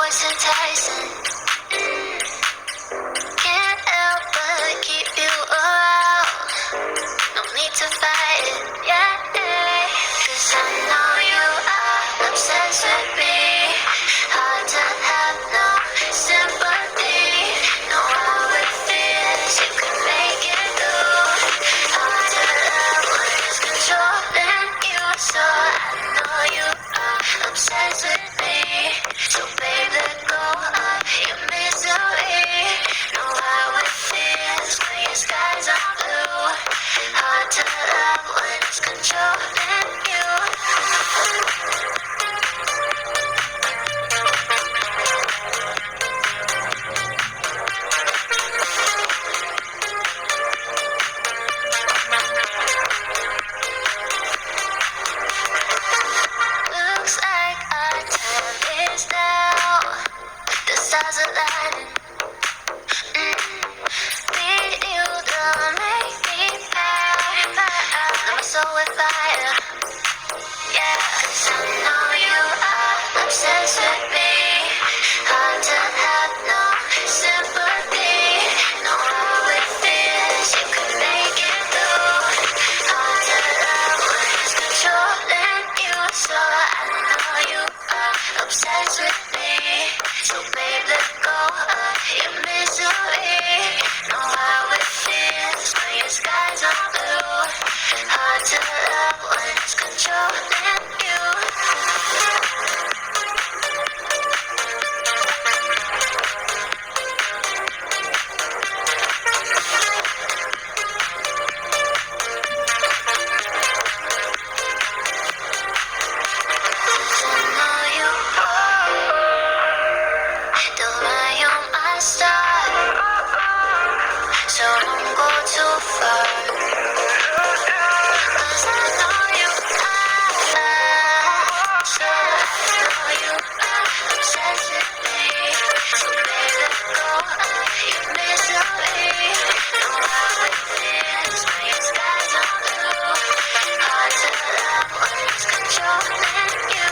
it's enticing. Can't help but keep you around. No need to fight it, yeah. 'Cause I know you are obsessed with me. Hard to have no sympathy. Know how it feels, you can make it through. Hard to love when it's controlling you. So I know you are obsessed with me. So babe, let go of your misery. Know how it feels when your skies are blue. Hard to love when it's controlling you. Looks like our time is now. The stars are lighting. Need you to make me fire. Fill my soul with fire. Yeah, 'cause I know you are obsessed with me. Hard to have no sympathy. Know how it feels, you can make it through. Hard to love when it's controlling you. So I know you are obsessed with me. So babe, let go of your misery. Know how it feels when your skies are blue. Hard to love when it's controlling you. I know you don't lie on my star. So don't go too far. 'Cause I know you are. So I know you are obsessed with me. So baby, let go of your misery. Know how it feels when your skies are blue. Hard to love when it's controlling you.